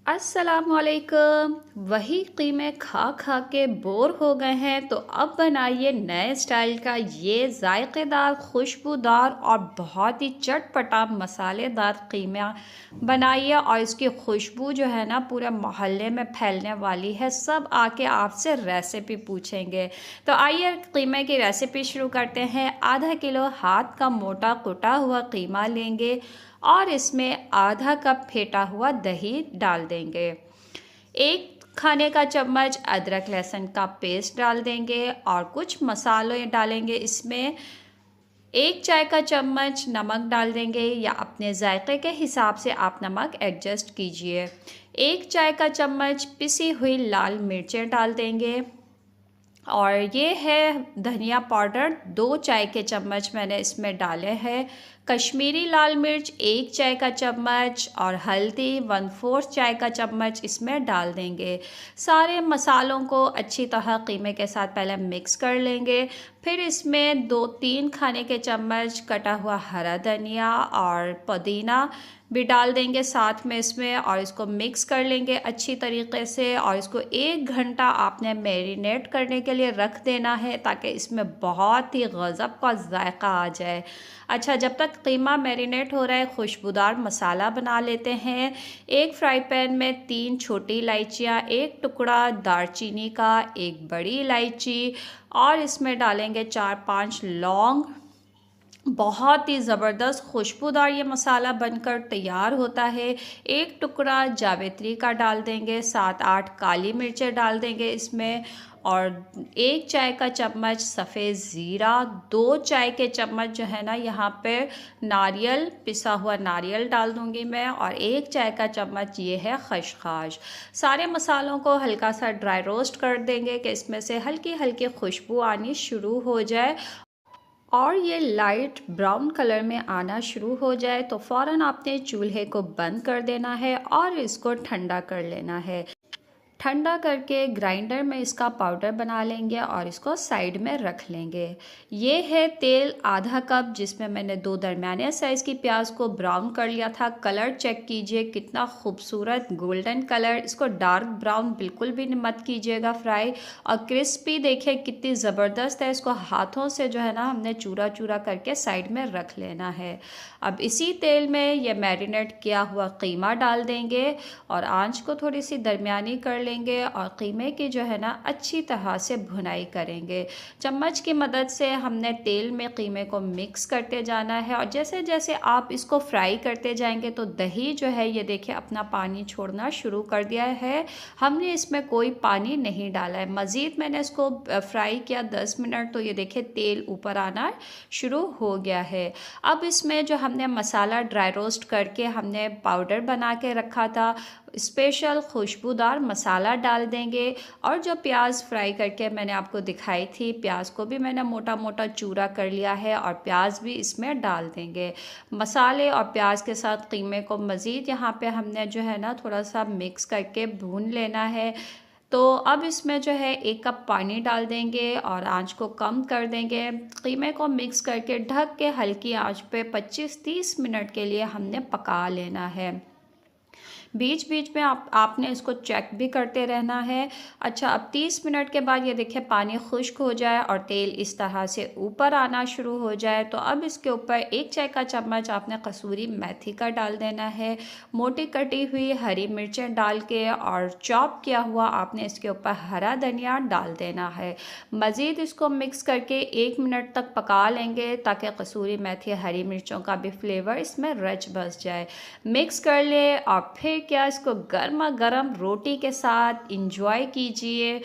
अस्सलामुअलैकुम। वही कीमे खा खा के बोर हो गए हैं तो अब बनाइए नए स्टाइल का ये जायकेदार, खुशबूदार और बहुत ही चटपटा मसालेदार कीमा बनाइए। और इसकी खुशबू जो है ना पूरे मोहल्ले में फैलने वाली है। सब आके आपसे रेसिपी पूछेंगे। तो आइए कीमे की रेसिपी शुरू करते हैं। आधा किलो हाथ का मोटा कुटा हुआ कीमा लेंगे और इसमें आधा कप फेटा हुआ दही डाल देंगे। एक खाने का चम्मच अदरक लहसुन का पेस्ट डाल देंगे और कुछ मसाले डालेंगे इसमें। एक चाय का चम्मच नमक डाल देंगे या अपने जायके के हिसाब से आप नमक एडजस्ट कीजिए। एक चाय का चम्मच पिसी हुई लाल मिर्चें डाल देंगे। और ये है धनिया पाउडर, 2 चाय के चम्मच मैंने इसमें डाले हैं। कश्मीरी लाल मिर्च 1 चाय का चम्मच और हल्दी 1/4 चाय का चम्मच इसमें डाल देंगे। सारे मसालों को अच्छी तरह कीमे के साथ पहले मिक्स कर लेंगे। फिर इसमें 2-3 खाने के चम्मच कटा हुआ हरा धनिया और पुदीना भी डाल देंगे साथ में इसमें, और इसको मिक्स कर लेंगे अच्छी तरीके से। और इसको 1 घंटा आपने मैरिनेट करने के लिए रख देना है ताकि इसमें बहुत ही गज़ब का जायका आ जाए। अच्छा, जब तक कीमा मैरिनेट हो रहा है खुशबूदार मसाला बना लेते हैं। एक फ्राई पैन में 3 छोटी इलायचियाँ, 1 टुकड़ा दालचीनी का, 1 बड़ी इलायची और इसमें डालेंगे 4-5 लौंग। बहुत ही ज़बरदस्त खुशबूदार ये मसाला बनकर तैयार होता है। 1 टुकड़ा जावित्री का डाल देंगे, 7-8 काली मिर्चें डाल देंगे इसमें, और 1 चाय का चम्मच सफ़ेद ज़ीरा, 2 चाय के चम्मच जो है ना यहाँ पे नारियल, पिसा हुआ नारियल डाल दूँगी मैं, और 1 चाय का चम्मच ये है खसखस। सारे मसालों को हल्का सा ड्राई रोस्ट कर देंगे कि इसमें से हल्की हल्की खुशबू आनी शुरू हो जाए और ये लाइट ब्राउन कलर में आना शुरू हो जाए तो फ़ौरन आपने चूल्हे को बंद कर देना है और इसको ठंडा कर लेना है। ठंडा करके ग्राइंडर में इसका पाउडर बना लेंगे और इसको साइड में रख लेंगे। ये है तेल आधा कप जिसमें मैंने 2 दरमियाने साइज़ की प्याज को ब्राउन कर लिया था। कलर चेक कीजिए कितना खूबसूरत गोल्डन कलर, इसको डार्क ब्राउन बिल्कुल भी मत कीजिएगा फ्राई। और क्रिस्पी देखिए कितनी ज़बरदस्त है। इसको हाथों से जो है ना हमने चूरा चूरा करके साइड में रख लेना है। अब इसी तेल में ये मैरिनेट किया हुआ कीमा डाल देंगे और आंच को थोड़ी सी दरमियानी कर लेंगे और कीमे की जो है ना अच्छी तरह से भुनाई करेंगे। चम्मच की मदद से हमने तेल में कीमे को मिक्स करते जाना है और जैसे जैसे आप इसको फ्राई करते जाएंगे तो दही जो है ये देखिए अपना पानी छोड़ना शुरू कर दिया है। हमने इसमें कोई पानी नहीं डाला है। मज़ीद मैंने इसको फ्राई किया 10 मिनट तो ये देखिए तेल ऊपर आना शुरू हो गया है। अब इसमें जो हमने मसाला ड्राई रोस्ट करके हमने पाउडर बना के रखा था, स्पेशल खुशबूदार मसाला डाल देंगे। और जो प्याज फ्राई करके मैंने आपको दिखाई थी, प्याज को भी मैंने मोटा मोटा चूरा कर लिया है और प्याज भी इसमें डाल देंगे। मसाले और प्याज के साथ कीमे को मज़ीद यहाँ पे हमने जो है ना थोड़ा सा मिक्स करके भून लेना है। तो अब इसमें जो है 1 कप पानी डाल देंगे और आंच को कम कर देंगे। कीमे को मिक्स करके ढक के हल्की आंच पे 25-30 मिनट के लिए हमने पका लेना है। बीच बीच में आपने इसको चेक भी करते रहना है। अच्छा, अब 30 मिनट के बाद ये देखिए पानी खुश्क हो जाए और तेल इस तरह से ऊपर आना शुरू हो जाए तो अब इसके ऊपर 1 चाय का चम्मच आपने कसूरी मेथी का डाल देना है। मोटी कटी हुई हरी मिर्चें डाल के और चॉप किया हुआ आपने इसके ऊपर हरा धनिया डाल देना है। मज़ीद इसको मिक्स करके 1 मिनट तक पका लेंगे ताकि कसूरी मेथी हरी मिर्चों का भी फ्लेवर इसमें रच बस जाए। मिक्स कर ले और फिर क्या इसको गर्मा गर्म रोटी के साथ इंजॉय कीजिए।